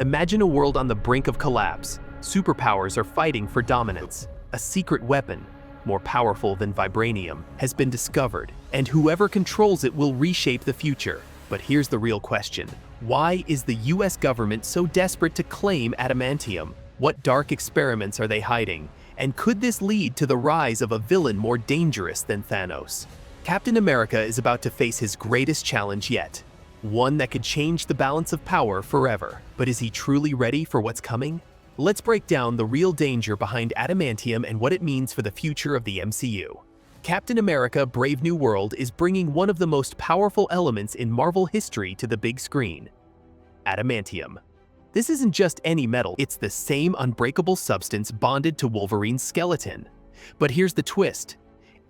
Imagine a world on the brink of collapse. Superpowers are fighting for dominance. A secret weapon, more powerful than vibranium, has been discovered, and whoever controls it will reshape the future. But here's the real question. Why is the US government so desperate to claim adamantium? What dark experiments are they hiding? And could this lead to the rise of a villain more dangerous than Thanos? Captain America is about to face his greatest challenge yet. One that could change the balance of power forever. But is he truly ready for what's coming? Let's break down the real danger behind adamantium and what it means for the future of the MCU. Captain America: Brave New World is bringing one of the most powerful elements in Marvel history to the big screen: adamantium. This isn't just any metal, it's the same unbreakable substance bonded to Wolverine's skeleton. But here's the twist.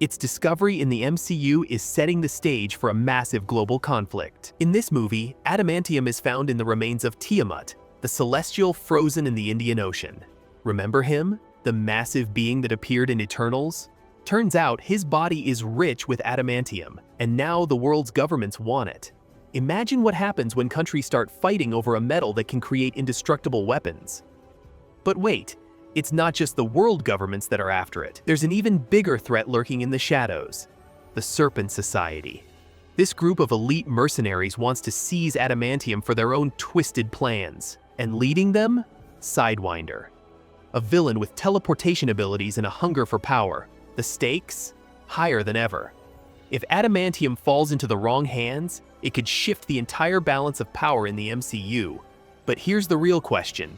Its discovery in the MCU is setting the stage for a massive global conflict. In this movie, adamantium is found in the remains of Tiamat, the celestial frozen in the Indian Ocean. Remember him? The massive being that appeared in Eternals? Turns out his body is rich with adamantium, and now the world's governments want it. Imagine what happens when countries start fighting over a metal that can create indestructible weapons. But wait, it's not just the world governments that are after it. There's an even bigger threat lurking in the shadows: the Serpent Society. This group of elite mercenaries wants to seize adamantium for their own twisted plans. And leading them? Sidewinder, a villain with teleportation abilities and a hunger for power. The stakes? Higher than ever. If adamantium falls into the wrong hands, it could shift the entire balance of power in the MCU. But here's the real question.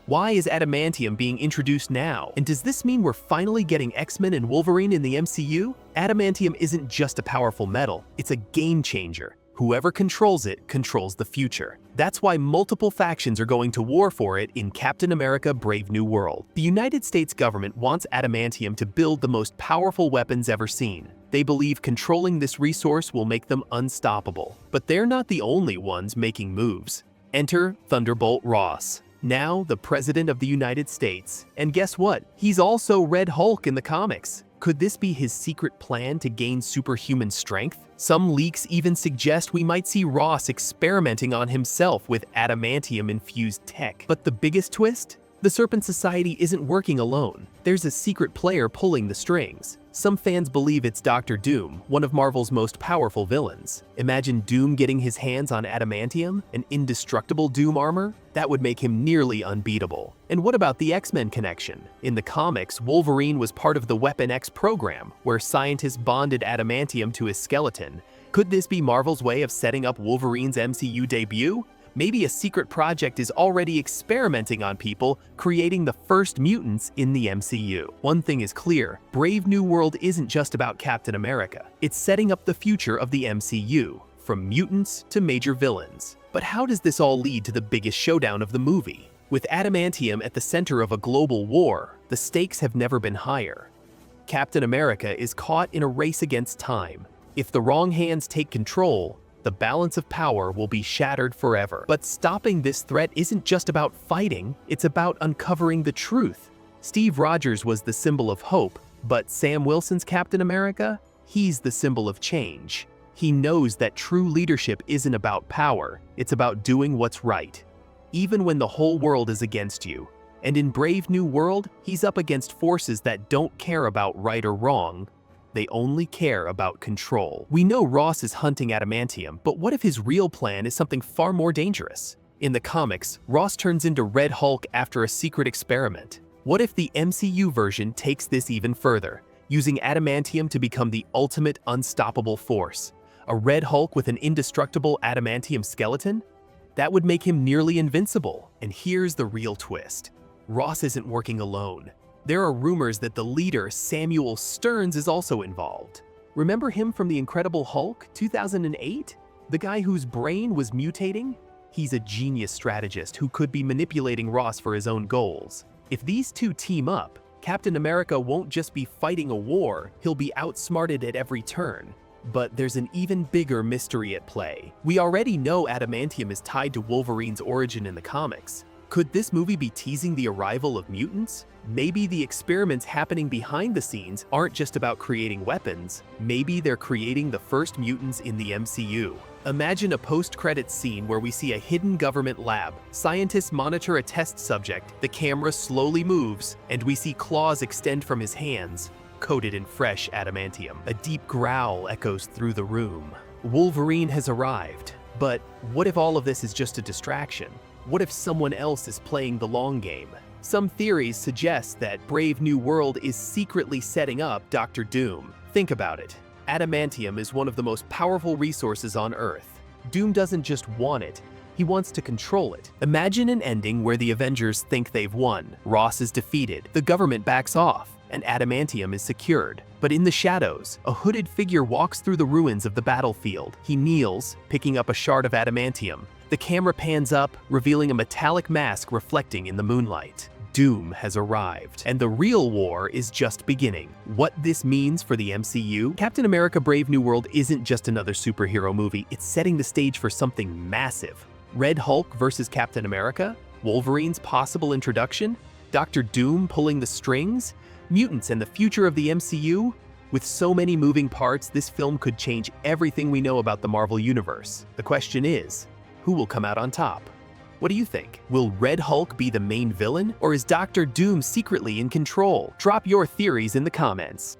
Why is adamantium being introduced now? And does this mean we're finally getting X-Men and Wolverine in the MCU? Adamantium isn't just a powerful metal, it's a game changer. Whoever controls it controls the future. That's why multiple factions are going to war for it in Captain America: Brave New World. The United States government wants adamantium to build the most powerful weapons ever seen. They believe controlling this resource will make them unstoppable. But they're not the only ones making moves. Enter Thunderbolt Ross, now the President of the United States. And guess what? He's also RedHulk in the comics. Could this be his secret plan to gain superhuman strength? Some leaks even suggest we might see Ross experimenting on himself with adamantium-infused tech. But the biggest twist? The Serpent Society isn't working alone. There's a secret player pulling the strings. Some fans believe it's Dr. Doom, one of Marvel's most powerful villains. Imagine Doom getting his hands on adamantium, an indestructible Doom armor? That would make him nearly unbeatable. And what about the X-Men connection? In the comics, Wolverine was part of the Weapon X program, where scientists bonded adamantium to his skeleton. Could this be Marvel's way of setting up Wolverine's MCU debut? Maybe a secret project is already experimenting on people, creating the first mutants in the MCU. One thing is clear: Brave New World isn't just about Captain America. It's setting up the future of the MCU, from mutants to major villains. But how does this all lead to the biggest showdown of the movie? With adamantium at the center of a global war, the stakes have never been higher. Captain America is caught in a race against time. If the wrong hands take control, the balance of power will be shattered forever. But stopping this threat isn't just about fighting, it's about uncovering the truth. Steve Rogers was the symbol of hope, but Sam Wilson's Captain America? He's the symbol of change. He knows that true leadership isn't about power, it's about doing what's right, even when the whole world is against you. And in Brave New World, he's up against forces that don't care about right or wrong. They only care about control. We know Ross is hunting adamantium, but what if his real plan is something far more dangerous? In the comics, Ross turns into RedHulk after a secret experiment. What if the MCU version takes this even further, using adamantium to become the ultimate unstoppable force? A RedHulk with an indestructible adamantium skeleton? That would make him nearly invincible. And here's the real twist. Ross isn't working alone. There are rumors that the leader, Samuel Stearns, is also involved. Remember him from The Incredible Hulk, 2008? The guy whose brain was mutating? He's a genius strategist who could be manipulating Ross for his own goals. If these two team up, Captain America won't just be fighting a war, he'll be outsmarted at every turn. But there's an even bigger mystery at play. We already know adamantium is tied to Wolverine's origin in the comics. Could this movie be teasing the arrival of mutants? Maybe the experiments happening behind the scenes aren't just about creating weapons. Maybe they're creating the first mutants in the MCU. Imagine a post-credits scene where we see a hidden government lab. Scientists monitor a test subject, the camera slowly moves, and we see claws extend from his hands, coated in fresh adamantium. A deep growl echoes through the room. Wolverine has arrived. But what if all of this is just a distraction? What if someone else is playing the long game? Some theories suggest that Brave New World is secretly setting up Dr. Doom. Think about it. Adamantium is one of the most powerful resources on Earth. Doom doesn't just want it, he wants to control it. Imagine an ending where the Avengers think they've won. Ross is defeated, the government backs off, and adamantium is secured. But in the shadows, a hooded figure walks through the ruins of the battlefield. He kneels, picking up a shard of adamantium. The camera pans up, revealing a metallic mask reflecting in the moonlight. Doom has arrived, and the real war is just beginning. What this means for the MCU? Captain America Brave New World isn't just another superhero movie, it's setting the stage for something massive. RedHulk versus Captain America? Wolverine's possible introduction? Dr. Doom pulling the strings? Mutants and the future of the MCU? With so many moving parts, this film could change everything we know about the Marvel Universe. The question is, who will come out on top? What do you think? Will RedHulk be the main villain, or is Dr. Doom secretly in control? Drop your theories in the comments.